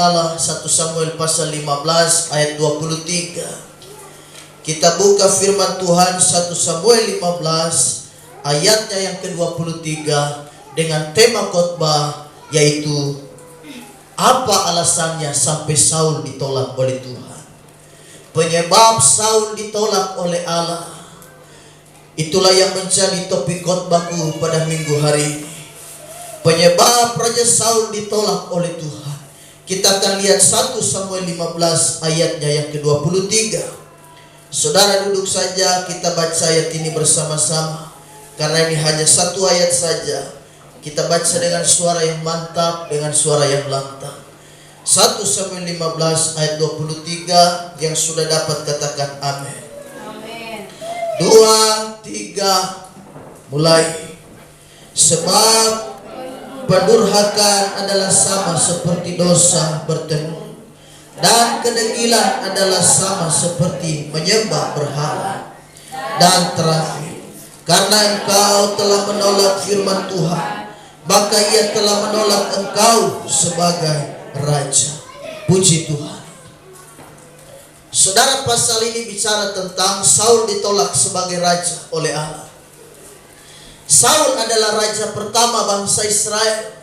Allah 1 Samuel pasal 15 ayat 23. Kita buka firman Tuhan 1 Samuel 15 ayatnya yang ke-23 dengan tema khotbah yaitu apa alasannya sampai Saul ditolak oleh Tuhan. Penyebab Saul ditolak oleh Allah, itulah yang menjadi topik khotbahku pada minggu hari ini. Penyebab Raja Saul ditolak oleh Tuhan. Kita akan lihat 1 Samuel 15 ayatnya yang ke-23. Saudara duduk saja, kita baca ayat ini bersama-sama. Karena ini hanya satu ayat saja. Kita baca dengan suara yang mantap, dengan suara yang lantang. 1 Samuel 15 ayat 23 yang sudah dapat katakan amin. Amin. 2, 3, mulai. Sebab pendurhakaan adalah sama seperti dosa bertemu, dan kedegilan adalah sama seperti menyembah berhala. Dan terakhir, karena engkau telah menolak firman Tuhan, maka ia telah menolak engkau sebagai raja. Puji Tuhan. Saudara, pasal ini bicara tentang Saul ditolak sebagai raja oleh Allah. Saul adalah raja pertama bangsa Israel.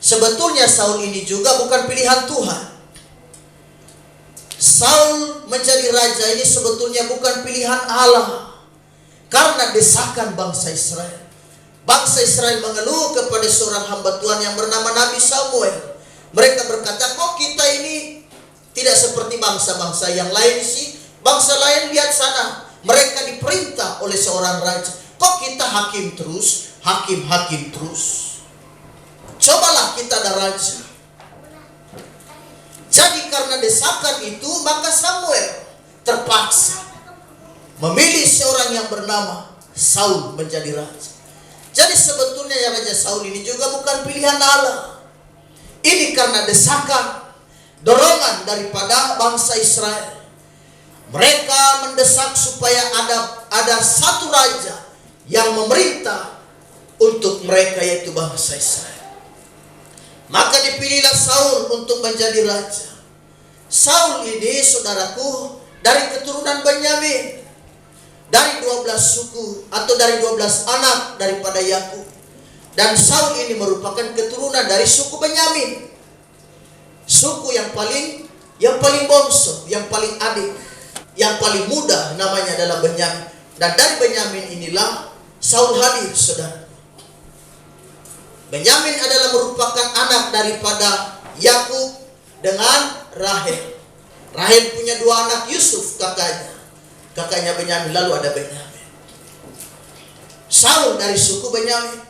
Sebetulnya Saul ini juga bukan pilihan Tuhan. Saul menjadi raja ini sebetulnya bukan pilihan Allah, karena desakan bangsa Israel. Bangsa Israel mengeluh kepada seorang hamba Tuhan yang bernama Nabi Samuel. Mereka berkata, kok kita ini tidak seperti bangsa-bangsa yang lain sih? Bangsa lain lihat sana, mereka diperintah oleh seorang raja. Kok kita hakim terus, hakim terus? Cobalah kita ada raja. Jadi karena desakan itu, maka Samuel terpaksa memilih seorang yang bernama Saul menjadi raja. Jadi sebetulnya yang Raja Saul ini juga bukan pilihan Allah. Ini karena desakan, dorongan daripada bangsa Israel. Mereka mendesak supaya ada satu raja yang memerintah untuk mereka, yaitu bangsa Israel. Maka dipilihlah Saul untuk menjadi raja. Saul ini, saudaraku, dari keturunan Benyamin, dari 12 suku atau dari 12 anak daripada Yakub. Dan Saul ini merupakan keturunan dari suku Benyamin, suku yang paling bongso, yang paling adik, yang paling muda namanya adalah Benyamin. Dan dari Benyamin inilah Saul hadir, saudara. Benyamin adalah merupakan anak daripada Yakub dengan Rahel. Rahel punya 2 anak, Yusuf kakaknya Benyamin, lalu ada Benyamin. Saul dari suku Benyamin,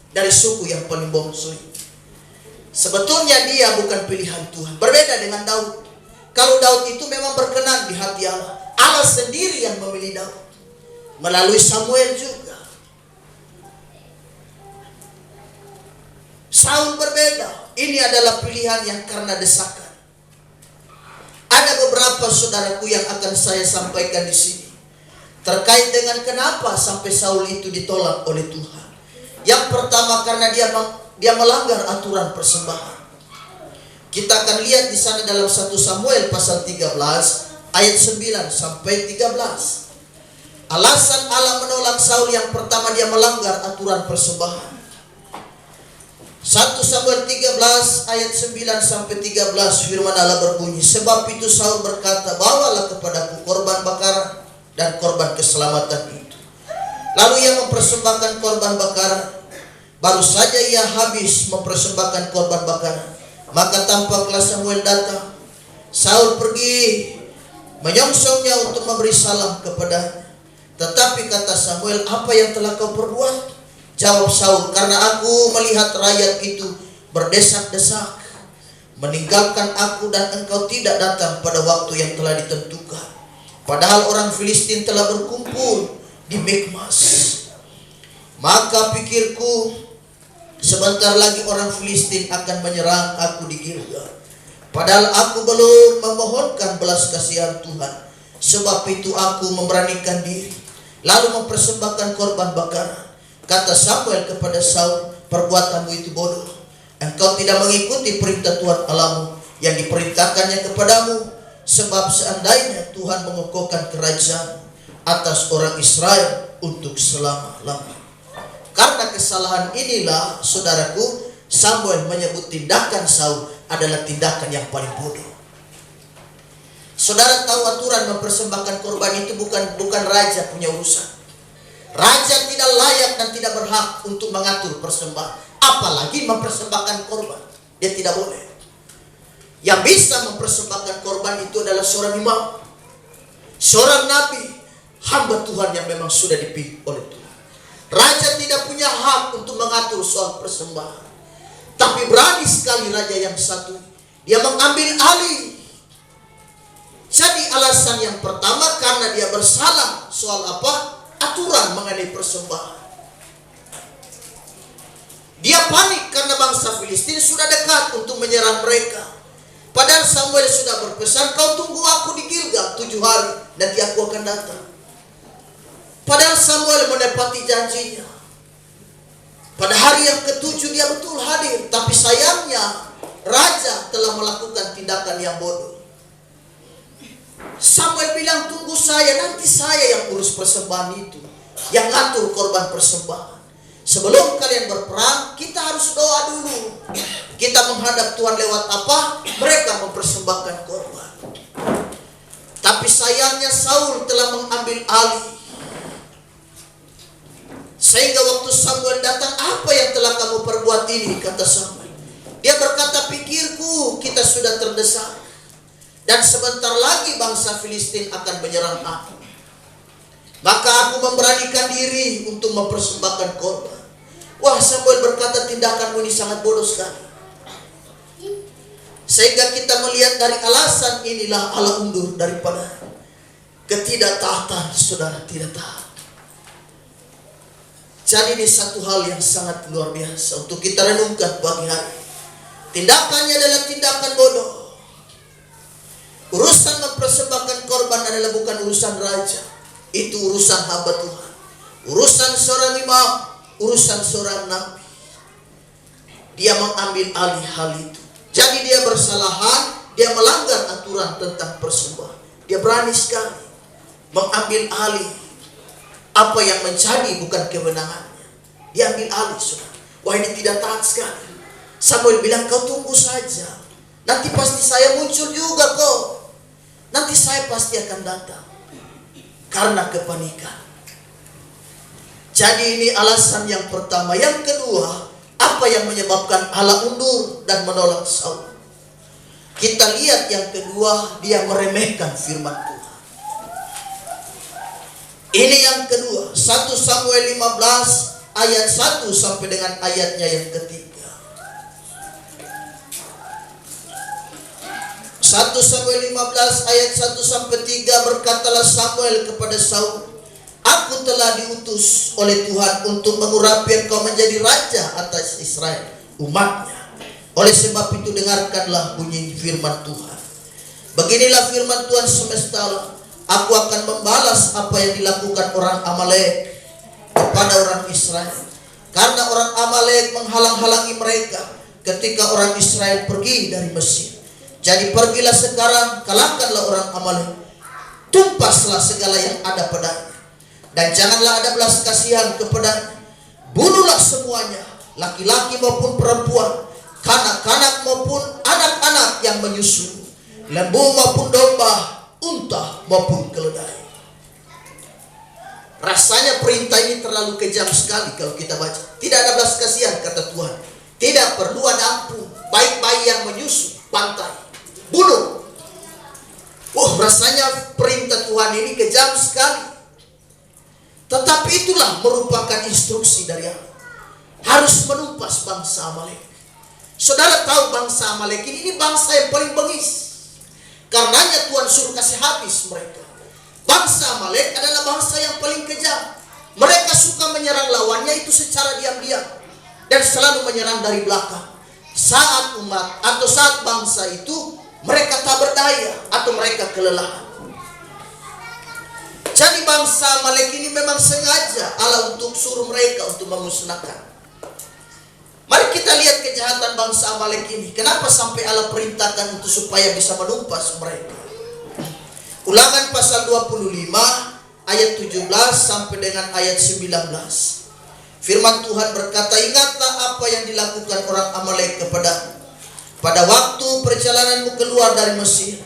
dari suku yang paling bongsu. Sebetulnya dia bukan pilihan Tuhan. Berbeda dengan Daud. Kalau Daud itu memang berkenan di hati Allah, Allah sendiri yang memilih Daud melalui Samuel juga. Saul berbeda. Ini adalah pilihan yang karena desakan. Ada beberapa saudaraku yang akan saya sampaikan di sini terkait dengan kenapa sampai Saul itu ditolak oleh Tuhan. Yang pertama, karena dia melanggar aturan persembahan. Kita akan lihat di sana dalam 1 Samuel pasal 13 ayat 9 sampai 13. Alasan Allah menolak Saul yang pertama, dia melanggar aturan persembahan. 1 Samuel 13 ayat 9 sampai 13, firman Allah berbunyi, sebab itu Saul berkata, bawalah kepadaku korban bakaran dan korban keselamatan itu. Lalu ia mempersembahkan korban bakaran. Baru saja ia habis mempersembahkan korban bakaran, maka tampaklah Samuel datang. Saul pergi menyongsongnya untuk memberi salam kepadanya. Tetapi kata Samuel, apa yang telah kau perbuat? Jawab Saul, karena aku melihat rakyat itu berdesak-desak meninggalkan aku, dan engkau tidak datang pada waktu yang telah ditentukan. Padahal orang Filistin telah berkumpul di Mikmas. Maka pikirku, sebentar lagi orang Filistin akan menyerang aku di Gilgal. Padahal aku belum memohonkan belas kasihan Tuhan. Sebab itu aku memberanikan diri, lalu mempersembahkan korban bakaran. Kata Samuel kepada Saul, perbuatanmu itu bodoh. Engkau tidak mengikuti perintah Tuhan Allahmu, yang diperintahkannya kepadamu, sebab seandainya Tuhan mengokohkan kerajaan atas orang Israel untuk selama-lamanya. Karena kesalahan inilah, saudaraku, Samuel menyebut tindakan Saul adalah tindakan yang paling bodoh. Saudara tahu aturan mempersembahkan korban itu bukan raja punya urusan. Raja tidak layak dan tidak berhak untuk mengatur persembahan, apalagi mempersembahkan korban. Dia tidak boleh. Yang bisa mempersembahkan korban itu adalah seorang imam, seorang nabi, hamba Tuhan yang memang sudah dipilih oleh Tuhan. Raja tidak punya hak untuk mengatur soal persembahan. Tapi berani sekali raja yang satu, dia mengambil alih. Jadi alasan yang pertama karena dia bersalah soal apa? Aturan mengenai persembahan. Dia panik karena bangsa Filistin sudah dekat untuk menyerang mereka. Padahal Samuel sudah berpesan, kau tunggu aku di Gilgal 7 hari, nanti aku akan datang. Padahal Samuel menepati janjinya. Pada hari yang ke-7 dia betul hadir, tapi sayangnya raja telah melakukan tindakan yang bodoh. Samuel bilang, tunggu saya, nanti saya yang urus persembahan itu, yang ngatur korban persembahan. Sebelum kalian berperang, kita harus doa dulu. Kita menghadap Tuhan lewat apa? Mereka mempersembahkan korban. Tapi sayangnya Saul telah mengambil alih. Sehingga waktu Samuel datang, apa yang telah kamu perbuat ini? Kata Samuel. Dia berkata, pikirku kita sudah terdesak. Dan sebentar lagi bangsa Filistin akan menyerang aku. Maka aku memberanikan diri untuk mempersembahkan korban. Wah, Samuel berkata, tindakanmu ini sangat bodoh sekali. Sehingga kita melihat dari alasan inilah Allah undur daripada ketidaktaatan, saudara, tidak taat. Jadi ini satu hal yang sangat luar biasa untuk kita renungkan pagi hari. Tindakannya adalah tindakan bodoh. Urusan mempersembahkan korban adalah bukan urusan raja. Itu urusan hamba Tuhan. Urusan seorang imam, urusan seorang nabi. Dia mengambil alih hal itu. Jadi dia bersalahan, dia melanggar aturan tentang persembahan. Dia berani sekali mengambil alih apa yang menjadi bukan kewenangannya. Dia ambil alih, saudara. Wah, ini tidak taat sekali. Samuel bilang, kau tunggu saja. Nanti pasti saya muncul juga kok. Nanti saya pasti akan datang. Karena kepanikan. Jadi ini alasan yang pertama. Yang kedua, apa yang menyebabkan Allah undur dan menolak Saul? Kita lihat yang kedua, dia meremehkan firman Tuhan. Ini yang kedua, 1 Samuel 15 ayat 1 sampai dengan ayatnya yang ketiga. 1 Samuel 15 ayat 1 sampai 3, berkatalah Samuel kepada Saul, aku telah diutus oleh Tuhan untuk mengurapi engkau menjadi raja atas Israel, umatnya. Oleh sebab itu dengarkanlah bunyi firman Tuhan. Beginilah firman Tuhan semesta alam, aku akan membalas apa yang dilakukan orang Amalek kepada orang Israel. Karena orang Amalek menghalang-halangi mereka ketika orang Israel pergi dari Mesir. Jadi pergilah sekarang, kalahkanlah orang Amalek, tumpaslah segala yang ada padanya, dan janganlah ada belas kasihan kepadanya. Bunuhlah semuanya, laki-laki maupun perempuan, kanak-kanak maupun anak-anak yang menyusu, lembu maupun domba, unta maupun keledai. Rasanya perintah ini terlalu kejam sekali kalau kita baca. Tidak ada belas kasihan, kata Tuhan. Tidak perlu ada ampun. Baik-baik yang menyusu, pantai, bunuh. Rasanya perintah Tuhan ini kejam sekali. Tetapi itulah merupakan instruksi dari Allah. Harus menumpas bangsa Amalek. Saudara tahu bangsa Amalek ini bangsa yang paling bengis. Karenanya Tuhan suruh kasih habis mereka. Bangsa Amalek adalah bangsa yang paling kejam. Mereka suka menyerang lawannya itu secara diam-diam. Dan selalu menyerang dari belakang. Saat umat atau saat bangsa itu mereka tak berdaya atau mereka kelelahan. Jadi bangsa Amalek ini memang sengaja Allah untuk suruh mereka untuk memusnahkan. Mari kita kita lihat kejahatan bangsa Amalek ini. Kenapa sampai Allah perintahkan untuk supaya bisa menumpas mereka? Ulangan pasal 25 ayat 17 sampai dengan ayat 19. Firman Tuhan berkata, ingatlah apa yang dilakukan orang Amalek kepadamu pada waktu perjalananmu keluar dari Mesir,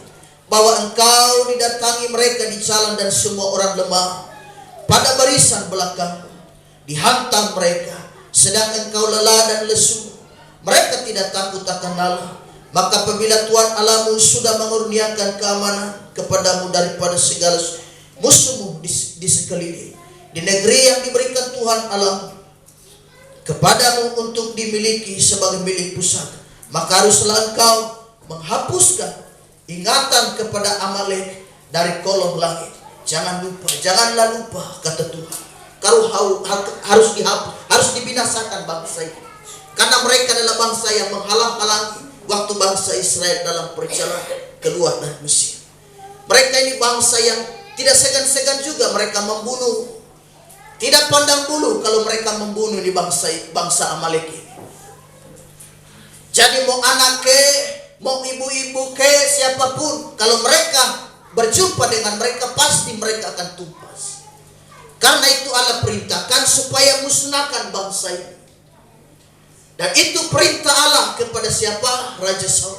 bahwa engkau didatangi mereka di jalan dan semua orang lemah pada barisan belakangmu, dihantam mereka, sedang engkau lelah dan lesu. Mereka tidak takut akan Allah. Maka apabila Tuhan Allahmu sudah mengurniakan keamanan kepadamu daripada segala musuhmu di sekeliling, di negeri yang diberikan Tuhan Allahmu kepadamu untuk dimiliki sebagai milik pusaka, maka haruslah engkau menghapuskan ingatan kepada Amalek dari kolong langit. Janganlah lupa, kata Tuhan. Kau harus dihapus, harus dibinasakan bangsa ini, karena mereka adalah bangsa yang menghalang-halangi waktu bangsa Israel dalam perjalanan keluar dari Mesir. Mereka ini bangsa yang tidak segan-segan juga mereka membunuh. Tidak pandang bulu kalau mereka membunuh di bangsa Amalek ini. Jadi mau anak ke, mau ibu-ibu ke, siapapun, kalau mereka berjumpa dengan mereka, pasti mereka akan tumpas. Karena itu Allah perintahkan supaya musnahkan bangsa ini. Dan itu perintah Allah kepada siapa? Raja Saul.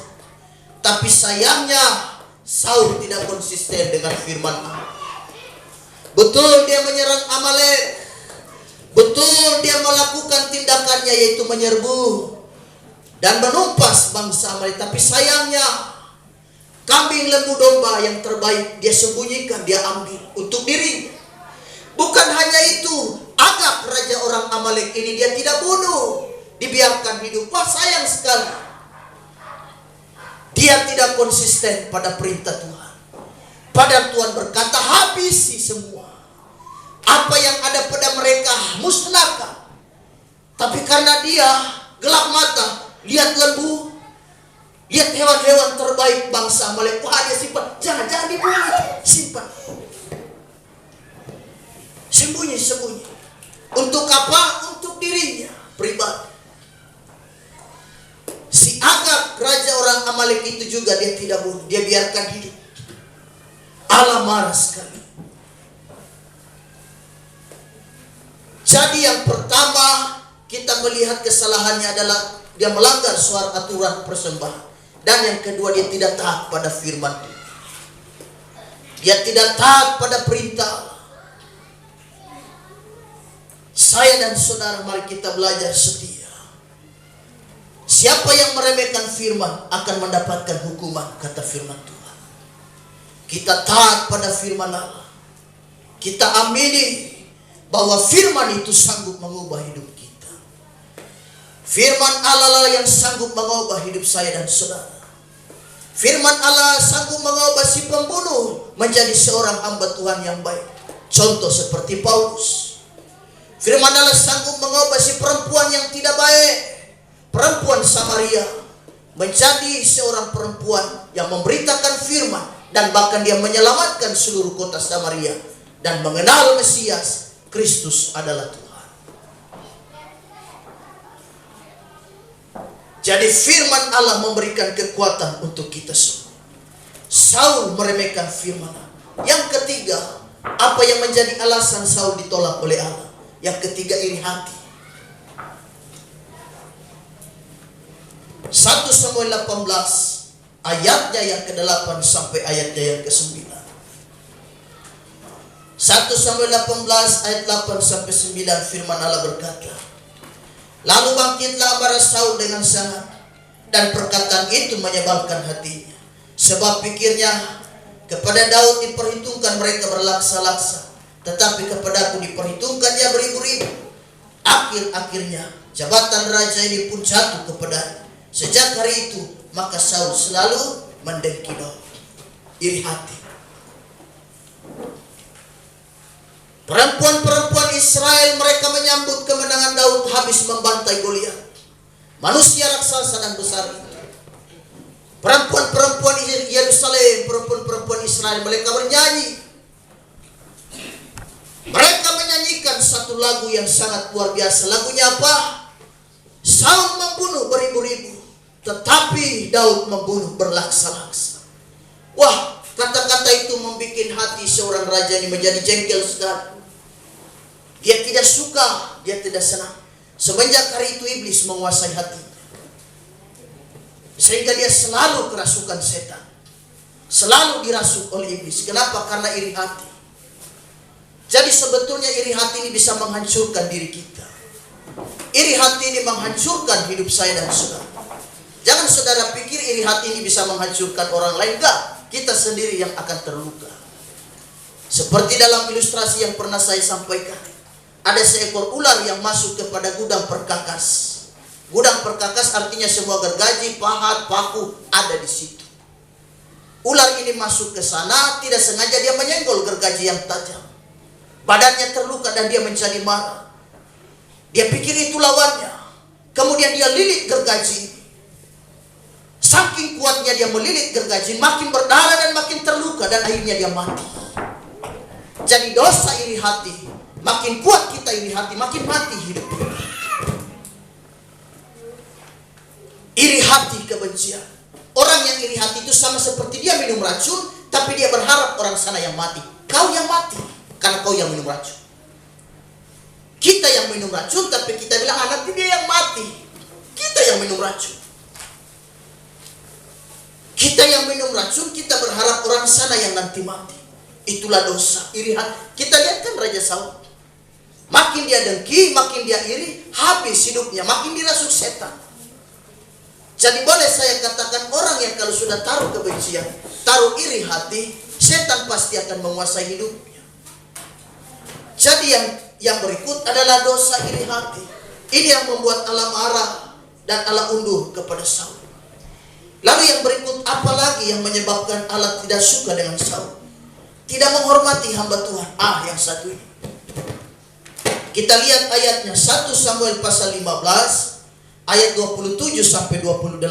Tapi sayangnya Saul tidak konsisten dengan firman Allah. Betul dia menyerang Amalek, betul dia melakukan tindakannya yaitu menyerbu dan menumpas bangsa Amalek. Tapi sayangnya kambing lembu domba yang terbaik dia sembunyikan, dia ambil untuk dirinya. Bukan hanya itu, Agag raja orang Amalek ini dia tidak bunuh, dibiarkan hidup. Wah, sayang sekali. Dia tidak konsisten pada perintah Tuhan. Padahal Tuhan berkata, habisi semua apa yang ada pada mereka, musnahkan. Tapi karena dia gelap mata, lihat lembu, lihat hewan-hewan terbaik bangsa Amalek, wah dia simpan. Jangan dibunuh, simpan. Sembunyi. Untuk apa? Untuk dirinya pribadi. Si Agag raja orang Amalek itu juga dia tidak bunuh, dia biarkan hidup. Allah marah sekali. Jadi yang pertama kita melihat kesalahannya adalah dia melanggar suara aturan persembahan. Dan yang kedua dia tidak taat pada firman Tuhan. Dia tidak taat pada perintah Allah. Saya dan saudara, mari kita belajar setia. Siapa yang meremehkan firman akan mendapatkan hukuman, kata firman Tuhan. Kita taat pada firman Allah. Kita amini bahwa firman itu sanggup mengubah hidup kita. Firman Allah lah yang sanggup mengubah hidup saya dan saudara. Firman Allah sanggup mengubah si pembunuh menjadi seorang hamba Tuhan yang baik. Contoh seperti Paulus. Firman Allah sanggup mengubah si perempuan yang tidak baik, perempuan Samaria, menjadi seorang perempuan yang memberitakan firman. Dan bahkan dia menyelamatkan seluruh kota Samaria dan mengenal Mesias, Kristus adalah Tuhan. Jadi firman Allah memberikan kekuatan untuk kita semua. Saul meremehkan firman Allah. Yang ketiga, apa yang menjadi alasan Saul ditolak oleh Allah? Yang ketiga, iri hati. 1 Samuel 18 ayatnya yang ke-8 sampai ayatnya yang ke-9. 1 Samuel 18 ayat 8 sampai 9, firman Allah berkata, lalu bangkitlah amarah Saul dengan sangat, dan perkataan itu menyebalkan hatinya. Sebab pikirnya, kepada Daud diperhitungkan mereka berlaksa-laksa, tetapi kepadaku diperhitungkan dia beribu-ribu. Akhir-akhirnya jabatan raja ini pun jatuh kepadanya. Sejak hari itu maka Saul selalu mendengki Daud. Iri hati. Perempuan-perempuan Israel mereka menyambut kemenangan Daud habis membantai Goliat, manusia raksasa dan besar itu. Perempuan-perempuan Yerusalem, perempuan-perempuan Israel, mereka bernyanyi. Mereka menyanyikan satu lagu yang sangat luar biasa. Lagunya apa? Saul membunuh beribu-ribu, tetapi Daud membunuh berlaksa-laksa. Wah, kata-kata itu membuat hati seorang raja ini menjadi jengkel sekali. Dia tidak suka, dia tidak senang. Semenjak hari itu iblis menguasai hatinya, sehingga dia selalu kerasukan setan, selalu dirasuk oleh iblis. Kenapa? Karena iri hati. Jadi sebetulnya iri hati ini bisa menghancurkan diri kita. Iri hati ini menghancurkan hidup saya dan saudara. Jangan saudara pikir iri hati ini bisa menghancurkan orang lain. Enggak, kita sendiri yang akan terluka. Seperti dalam ilustrasi yang pernah saya sampaikan, ada seekor ular yang masuk kepada gudang perkakas. Gudang perkakas artinya semua gergaji, pahat, paku ada di situ. Ular ini masuk ke sana, tidak sengaja dia menyenggol gergaji yang tajam. Badannya terluka dan dia menjadi marah. Dia pikir itu lawannya. Kemudian dia lilit gergaji ini. Saking kuatnya dia melilit gergaji, makin berdarah dan makin terluka, dan akhirnya dia mati. Jadi dosa iri hati, makin kuat kita iri hati, makin mati hidup kita. Iri hati, kebencian. Orang yang iri hati itu sama seperti dia minum racun, tapi dia berharap orang sana yang mati. Kau yang mati, karena kau yang minum racun. Kita yang minum racun, tapi kita bilang nanti dia yang mati. Kita yang minum racun. Kita yang minum racun, kita berharap orang sana yang nanti mati. Itulah dosa, iri hati. Kita lihat kan Raja Saul. Makin dia dengki, makin dia iri, habis hidupnya, makin dirasuk setan. Jadi boleh saya katakan, orang yang kalau sudah taruh kebencian, taruh iri hati, setan pasti akan menguasai hidupnya. Jadi yang berikut adalah dosa iri hati. Ini yang membuat Allah marah dan Allah undur kepada Saul. Lalu yang berikut, apalagi yang menyebabkan Allah tidak suka dengan Saul? Tidak menghormati hamba Tuhan. Yang satu ini. Kita lihat ayatnya, 1 Samuel pasal 15 ayat 27 sampai 28.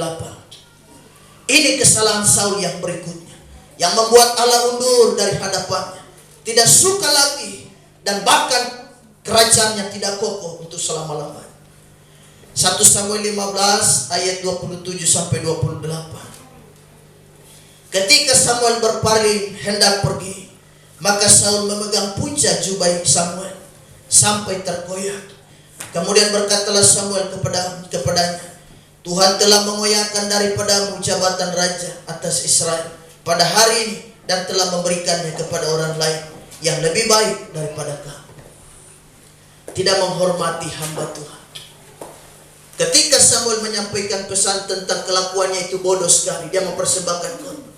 Ini kesalahan Saul yang berikutnya, yang membuat Allah undur dari hadapannya, tidak suka lagi, dan bahkan kerajaannya tidak kokoh untuk selama-lamanya. 1 Samuel 15 ayat 27 sampai 28. Ketika Samuel berpaling hendak pergi, maka Saul memegang puncak jubah Samuel sampai terkoyak. Kemudian berkatalah Samuel kepadanya, Tuhan telah mengoyakkan daripadamu jabatan raja atas Israel pada hari ini, dan telah memberikannya kepada orang lain yang lebih baik daripada kamu. Tidak menghormati hamba Tuhan. Ketika Samuel menyampaikan pesan tentang kelakuannya itu bodoh sekali, dia mempersembahkan korban.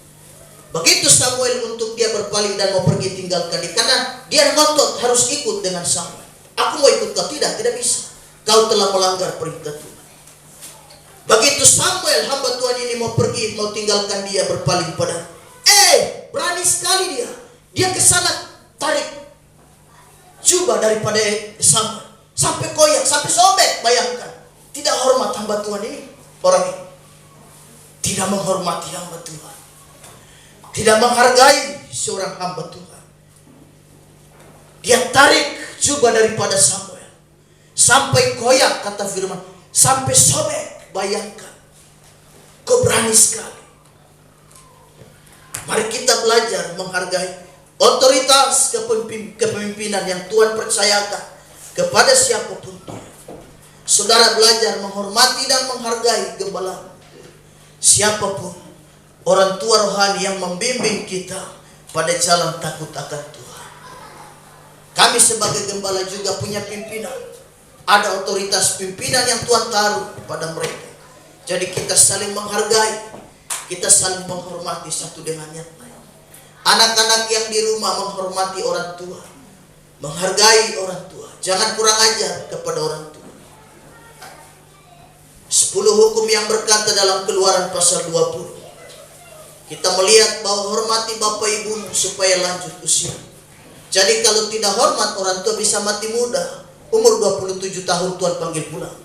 Begitu Samuel untuk dia berpaling dan mau pergi tinggalkan dia, karena dia ngotot harus ikut dengan Samuel. Aku mau ikut kau, tidak bisa. Kau telah melanggar perintah Tuhan. Begitu Samuel hamba Tuhan ini mau pergi, mau tinggalkan dia, berpaling pada, berani sekali dia. Dia ke sana tarik jubah daripada Samuel sampai koyak, sampai sobek. Bayangkan, tidak hormat hamba Tuhan ini. Orang ini tidak menghormati hamba Tuhan, tidak menghargai seorang hamba Tuhan. Dia tarik jubah daripada Samuel sampai koyak, kata firman, sampai sobek. Bayangkan, kau berani sekali. Mari kita belajar menghargai otoritas kepemimpinan yang Tuhan percayakan kepada siapapun dia. Saudara belajar menghormati dan menghargai gembala, siapapun orang tua rohani yang membimbing kita pada jalan takut akan Tuhan. Kami sebagai gembala juga punya pimpinan. Ada otoritas pimpinan yang Tuhan taruh pada mereka. Jadi kita saling menghargai, kita saling menghormati satu dengan yang lain. Anak-anak yang di rumah menghormati orang tua, menghargai orang tua. Jangan kurang ajar kepada orang tua. 10 hukum yang berkata dalam Keluaran pasal 20. Kita melihat bahwa hormati bapak ibumu supaya lanjut usia. Jadi kalau tidak hormat orang tua bisa mati muda. Umur 27 tahun Tuhan panggil pulang.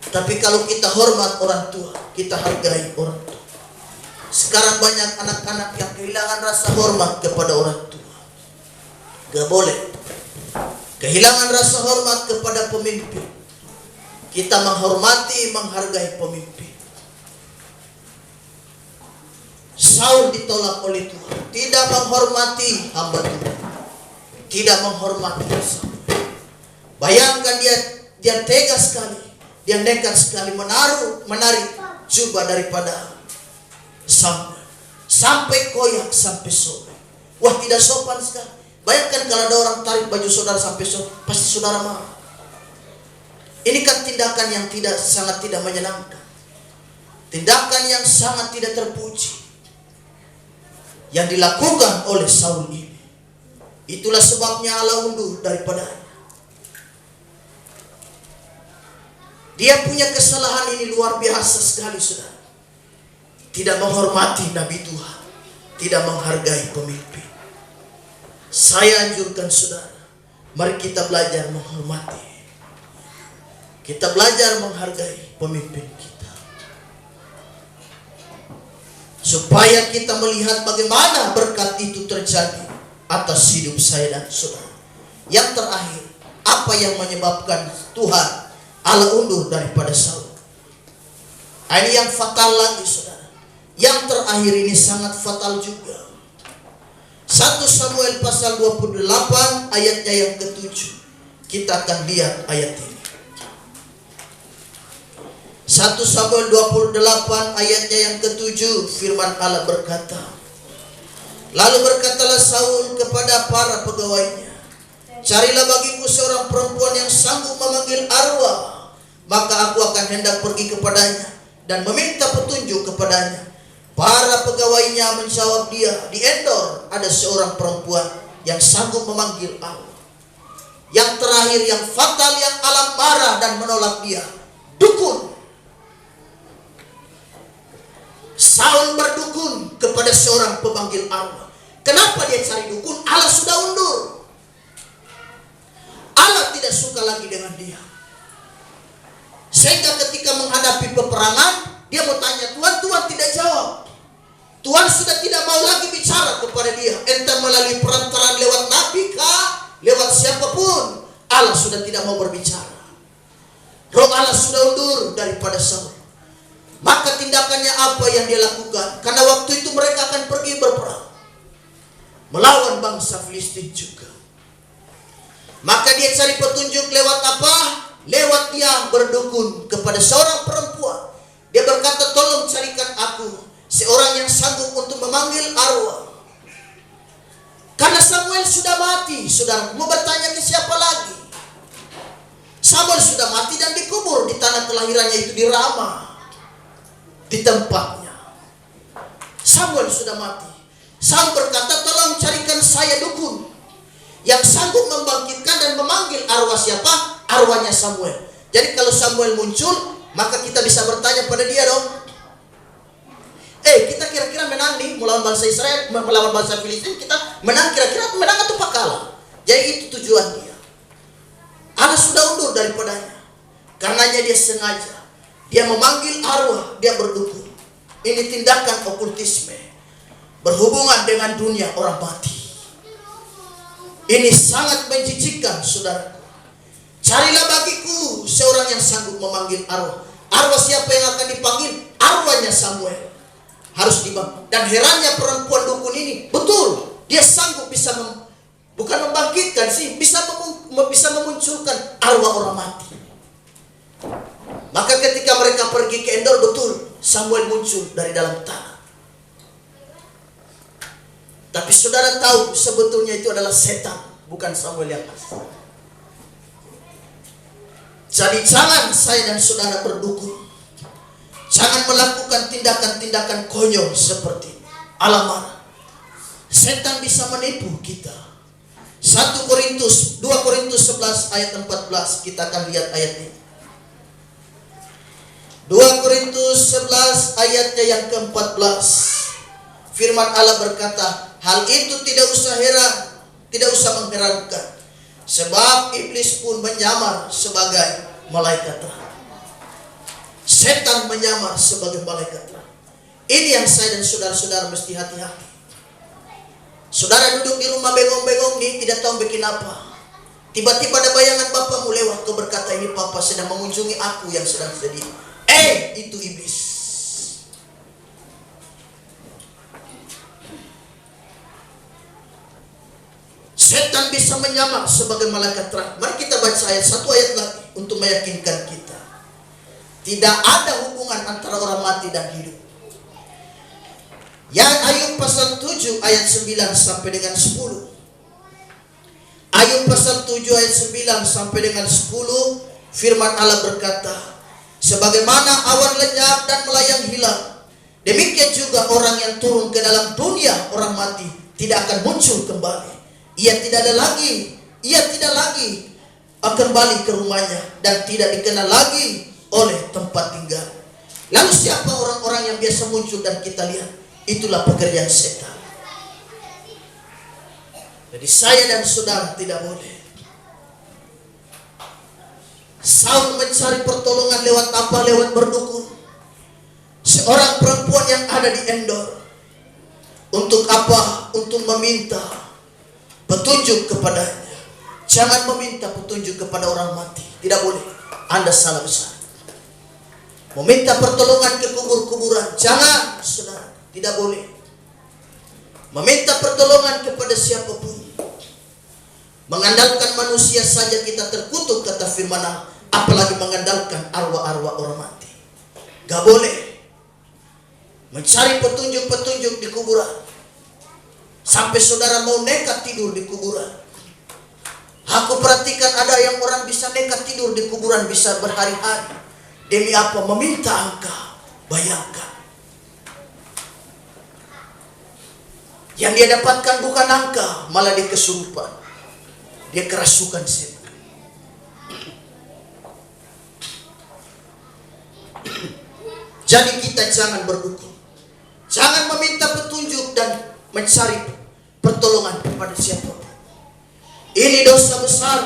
Tapi kalau kita hormat orang tua, kita hargai orang tua. Sekarang banyak anak-anak yang kehilangan rasa hormat kepada orang tua. Gak boleh. Kehilangan rasa hormat kepada pemimpin. Kita menghormati, menghargai pemimpin. Saul ditolak oleh Tuhan, tidak menghormati hamba Tuhan, tidak menghormati Saul. Bayangkan dia tega sekali, dia nekat sekali menarik jubah daripada Samuel sampai koyak, sampai sobek. Wah, tidak sopan sekali. Bayangkan kalau ada orang tarik baju saudara sampai sobek, pasti saudara marah. Ini kan tindakan yang sangat tidak menyenangkan, tindakan yang sangat tidak terpuji yang dilakukan oleh Saul ini. Itulah sebabnya Allah undur daripadanya. Dia punya kesalahan ini luar biasa sekali, saudara. Tidak menghormati Nabi Tuhan, tidak menghargai pemimpin. Saya anjurkan saudara, mari kita belajar menghormati. Kita belajar menghargai pemimpin kita, supaya kita melihat bagaimana berkat itu terjadi atas hidup saya dan saudara. Yang terakhir, apa yang menyebabkan Tuhan Allah undur daripada Saul? Ini yang fatal lagi, saudara. Yang terakhir ini sangat fatal juga. 1 Samuel pasal 28 ayatnya yang ke-7. Kita akan lihat ayat ini. 1 Samuel 28 ayatnya yang ke-7, firman Allah berkata, lalu berkatalah Saul kepada para pegawainya, carilah bagiku seorang perempuan yang sanggup memanggil arwah, maka aku akan hendak pergi kepadanya dan meminta petunjuk kepadanya. Para pegawainya menjawab dia, di Endor ada seorang perempuan yang sanggup memanggil arwah. Yang terakhir, yang fatal, yang Allah marah dan menolak dia, dukun. Saul berdukun kepada seorang pemanggil arwah. Kenapa dia cari dukun? Allah sudah undur. Allah tidak suka lagi dengan dia. Sehingga ketika menghadapi peperangan, dia mau tanya Tuhan, Tuhan tidak jawab. Tuhan sudah tidak mau lagi bicara kepada dia. Entah melalui perantaraan lewat nabi kah, lewat siapapun, Allah sudah tidak mau berbicara. Roh Allah sudah undur daripada Saul. Maka tindakannya apa yang dia lakukan? Karena waktu itu mereka akan pergi berperang melawan bangsa Filistin juga. Maka dia cari petunjuk lewat apa? Lewat dia berdukun kepada seorang perempuan. Dia berkata, tolong carikan aku seorang yang sanggup untuk memanggil arwah. Karena Samuel sudah mati, saudara. Mau bertanya ke siapa lagi? Samuel sudah mati dan dikubur di tanah kelahirannya itu di Rama, di tempatnya. Samuel sudah mati. Saul berkata, tolong carikan saya dukun yang sanggup membangkitkan dan memanggil arwah siapa? Arwahnya Samuel. Jadi kalau Samuel muncul, maka kita bisa bertanya pada dia dong, kita kira-kira menang nih melawan bangsa Israel, melawan bangsa Filistin, kita menang, kira-kira menang atau kalah? Jadi itu tujuan dia. Allah sudah undur daripadanya. Karenanya dia sengaja, dia memanggil arwah, dia berdukun. Ini tindakan okultisme, berhubungan dengan dunia orang mati. Ini sangat menjijikkan, saudara. Carilah bagiku seorang yang sanggup memanggil arwah. Arwah siapa yang akan dipanggil? Arwahnya Samuel. Harus dibangun. Dan herannya perempuan dukun ini, betul, dia sanggup bisa bukan membangkitkan sih, bisa memunculkan arwah orang mati. Maka ketika mereka pergi ke Endor, betul, Samuel muncul dari dalam tanah. Tapi saudara tahu, sebetulnya itu adalah setan, bukan Samuel yang asli. Jadi jangan saya dan saudara berdukun. Jangan melakukan tindakan-tindakan konyol seperti ini. Allah marah. Setan bisa menipu kita. 2 Korintus 11 ayat 14, kita akan lihat ayat ini. 2 Korintus 11 ayatnya yang ke-14. Firman Allah berkata, hal itu tidak usah heran, tidak usah mengherankan, sebab iblis pun menyamar sebagai malaikat terang. Setan menyamar sebagai malaikat terang. Ini yang saya dan saudara-saudara mesti hati-hati. Saudara duduk di rumah bengong-bengong nih, tidak tahu bikin apa. Tiba-tiba ada bayangan bapamu lewat, kau berkata, ini papa sedang mengunjungi aku yang sedang sedih. Itu iblis. Setan bisa menyamar sebagai malaikat terang. Mari kita baca satu ayat lagi untuk meyakinkan kita. Tidak ada hubungan antara orang mati dan hidup. Yang Ayub pasal 7 ayat 9 sampai dengan 10. Ayub pasal 7 ayat 9 sampai dengan 10, firman Allah berkata, sebagaimana awan lenyap dan melayang hilang, demikian juga orang yang turun ke dalam dunia orang mati tidak akan muncul kembali. Ia tidak lagi kembali ke rumahnya dan tidak dikenal lagi oleh tempat tinggal. Lalu siapa orang-orang yang biasa muncul dan kita lihat? Itulah pekerjaan setan. Jadi saya dan saudara tidak boleh. Saul mencari pertolongan lewat apa? Lewat berdukun. Seorang perempuan yang ada di Endor. Untuk apa? Untuk meminta petunjuk kepadanya. Jangan meminta petunjuk kepada orang mati. Tidak boleh. Anda salah besar. Meminta pertolongan ke kubur-kuburan. Jangan, saudara. Tidak boleh. Meminta pertolongan kepada siapapun. Mengandalkan manusia saja kita terkutuk, kata firman Allah. Apalagi mengandalkan arwah-arwah orang mati. Gak boleh. Mencari petunjuk-petunjuk di kuburan. Sampai saudara mau nekat tidur di kuburan. Aku perhatikan ada yang orang bisa nekat tidur di kuburan bisa berhari-hari. Demi apa? Meminta angka. Bayangkan. Yang dia dapatkan bukan angka, malah dia kesurupan. Dia kerasukan setan. Jadi kita jangan berdukun. Jangan meminta petunjuk dan mencari pertolongan kepada siapapun. Ini dosa besar.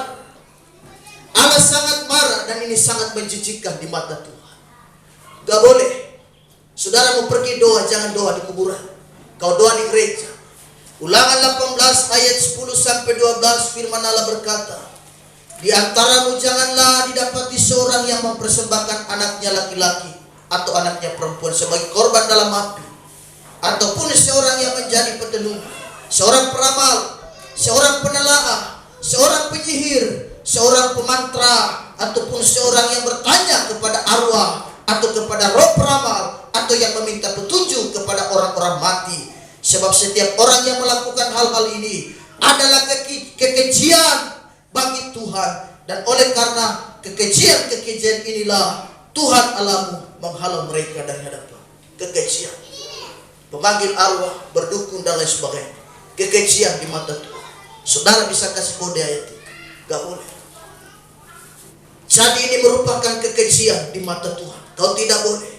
Allah sangat marah dan ini sangat menjijikkan di mata Tuhan. Gak boleh. Saudara mau pergi doa, jangan doa di kuburan. Kau doa di gereja. Ulangan 18 ayat 10 sampai 12, firman Allah berkata, di antaramu janganlah didapati seorang yang mempersembahkan anaknya laki-laki atau anaknya perempuan sebagai korban dalam api, ataupun seorang yang menjadi petelung, seorang peramal, seorang penelaah, seorang penyihir, seorang pemantra, ataupun seorang yang bertanya kepada arwah atau kepada roh peramal, atau yang meminta petunjuk kepada orang-orang mati. Sebab setiap orang yang melakukan hal-hal ini adalah kekejian bagi Tuhan. Dan oleh karena kekejian-kekejian inilah Tuhan Allahmu menghalau mereka dari hadapan. Kekejian. Memanggil arwah, berdukun dan lain sebagainya. Kekejian di mata Tuhan. Saudara bisa kasih kode ayat itu? Gak boleh. Jadi ini merupakan kekejian di mata Tuhan. Kau tidak boleh.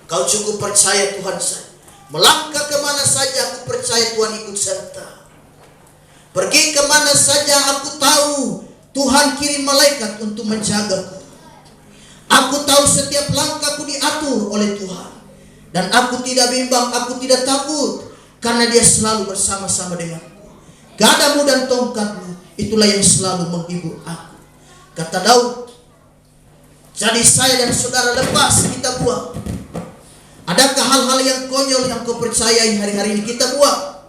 Kau cukup percaya Tuhan saja. Melangkah kemana saja aku percaya Tuhan ikut serta. Pergi kemana saja aku tahu Tuhan kirim malaikat untuk menjagaku. Aku tahu setiap langkahku diatur oleh Tuhan. Dan aku tidak bimbang, aku tidak takut. Karena dia selalu bersama-sama denganku. Gadamu dan tongkatmu, itulah yang selalu menghibur aku. Kata Daud. Jadi saya dan saudara lepas kita buang. Adakah hal-hal yang konyol yang kau percayai hari-hari ini? Kita buang.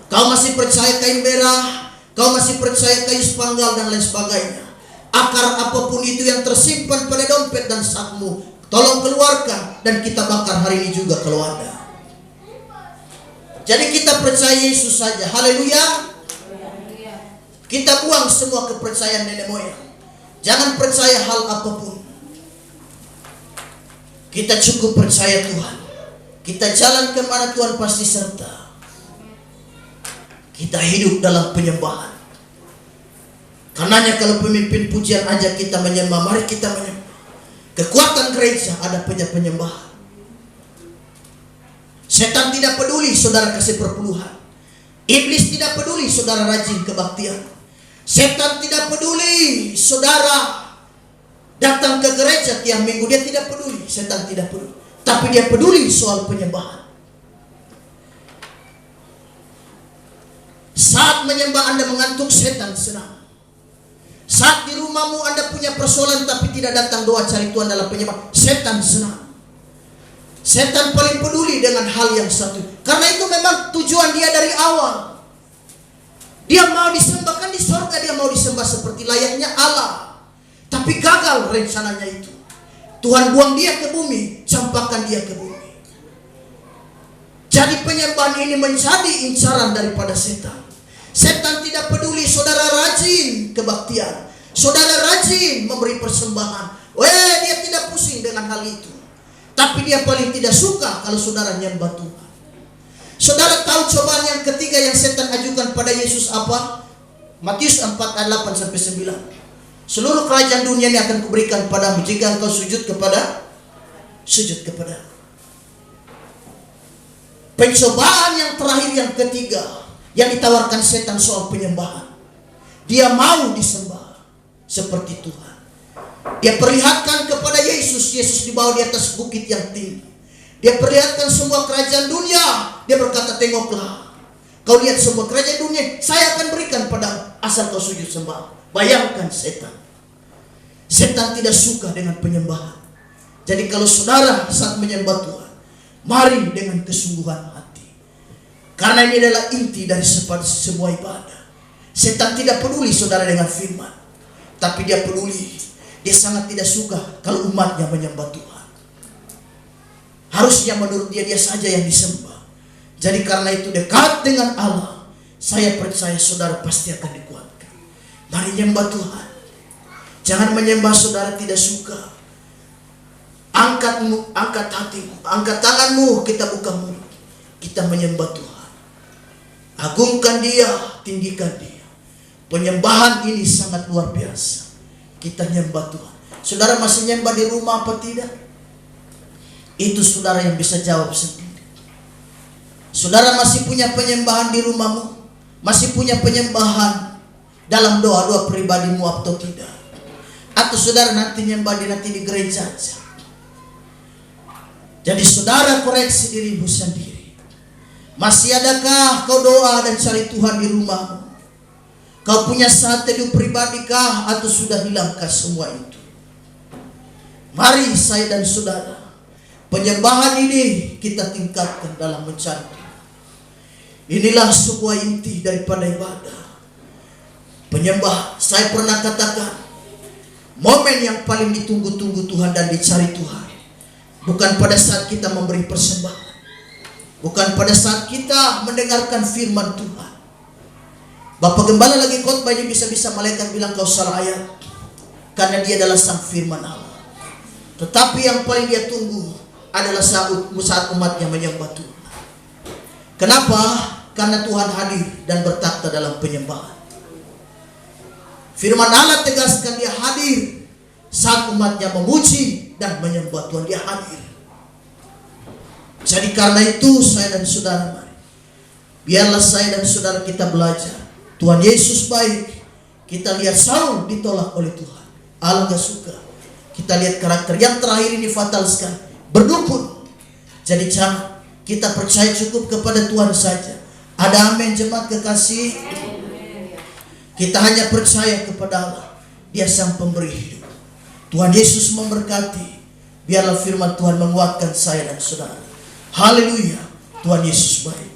Kau masih percaya kain merah, kau masih percaya kayu sepanggal dan lain sebagainya. Akar apapun itu yang tersimpan pada dompet dan sakmu, tolong keluarkan dan kita bakar hari ini juga kalau ada. Jadi kita percaya Yesus saja. Haleluya. Kita buang semua kepercayaan nenek moyang. Jangan percaya hal apapun. Kita cukup percaya Tuhan. Kita jalan kemana Tuhan pasti serta. Kita hidup dalam penyembahan. Karenanya kalau pemimpin pujian ajak kita menyembah, mari kita menyembah. Kekuatan gereja ada penyembahan. Setan tidak peduli saudara kasih perpuluhan. Iblis tidak peduli saudara rajin kebaktian. Setan tidak peduli saudara datang ke gereja tiap minggu, dia tidak peduli. Setan tidak peduli. Tapi dia peduli soal penyembahan. Saat menyembah Anda mengantuk, setan senang. Saat di rumahmu Anda punya persoalan tapi tidak datang doa cari Tuhan dalam penyembahan, setan senang. Setan paling peduli dengan hal yang satu. Karena itu memang tujuan dia dari awal. Dia mau disembah, kan di surga dia mau disembah seperti layaknya Allah. Tapi gagal rencananya itu. Tuhan buang dia ke bumi, campakkan dia ke bumi. Jadi penyembahan ini menjadi incaran daripada setan. Setan tidak peduli saudara rajin kebaktian, saudara rajin memberi persembahan. Dia tidak pusing dengan hal itu. Tapi dia paling tidak suka kalau saudara nyembah Tuhan. Saudara tahu cobaan yang ketiga yang setan ajukan pada Yesus apa? Matius 4 ayat 8 sampai 9. Seluruh kerajaan dunia ini akan kuberikan padamu jika engkau sujud kepada. Pencobaan yang terakhir yang ketiga yang ditawarkan setan soal penyembahan. Dia mau disembah seperti Tuhan. Dia perlihatkan kepada Yesus dibawa di atas bukit yang tinggi. Dia perlihatkan semua kerajaan dunia. Dia berkata, tengoklah, kau lihat semua kerajaan dunia, saya akan berikan pada asal kau sujud sembah. Bayangkan setan. Setan tidak suka dengan penyembahan. Jadi kalau saudara saat menyembah Tuhan, mari dengan kesungguhan hati. Karena ini adalah inti dari sebuah ibadah. Setan tidak peduli saudara dengan firman, tapi dia peduli. Dia sangat tidak suka kalau umatnya menyembah Tuhan. Harusnya menurut dia saja yang disembah. Jadi karena itu dekat dengan Allah, saya percaya saudara pasti akan dikuatkan. Mari menyembah Tuhan. Jangan menyembah saudara tidak suka. Angkat hatimu, angkat tanganmu, kita buka mulut. Kita menyembah Tuhan. Agungkan dia, tinggikan dia. Penyembahan ini sangat luar biasa. Kita nyembah Tuhan. Saudara masih nyembah di rumah apa tidak? Itu saudara yang bisa jawab sendiri. Saudara masih punya penyembahan di rumahmu? Masih punya penyembahan dalam doa-doa pribadimu atau tidak? Atau saudara nanti nyembah di gereja aja? Jadi saudara koreksi dirimu sendiri. Masih adakah kau doa dan cari Tuhan di rumahmu? Kau punya saat teduh pribadikah atau sudah hilangkah semua itu? Mari saya dan saudara, penyembahan ini kita tingkatkan dalam mencari Tuhan. Inilah sebuah inti daripada ibadah. Penyembah, saya pernah katakan, momen yang paling ditunggu-tunggu Tuhan dan dicari Tuhan bukan pada saat kita memberi persembahan, bukan pada saat kita mendengarkan firman Tuhan. Bapak Gembala lagi khotbah ini bisa-bisa malaikat bilang kau salah ayat, karena dia adalah sang firman Allah. Tetapi yang paling dia tunggu adalah saat umatnya menyembah Tuhan. Kenapa? Karena Tuhan hadir dan bertakhta dalam penyembahan. Firman Allah tegaskan dia hadir saat umatnya memuji dan menyembah Tuhan. Dia hadir. Jadi karena itu saya dan saudara, mari biarlah saya dan saudara kita belajar. Tuhan Yesus baik. Kita lihat Saul ditolak oleh Tuhan, Allah gak suka. Kita lihat karakter yang terakhir ini fatal sekali, berdukun. Jadi jangan kita percaya cukup kepada Tuhan saja. Ada amin jemaat kekasih. Kita hanya percaya kepada Allah. Dia sang pemberi hidup. Tuhan Yesus memberkati. Biarlah firman Tuhan menguatkan saya dan saudara. Haleluya. Tuhan Yesus baik.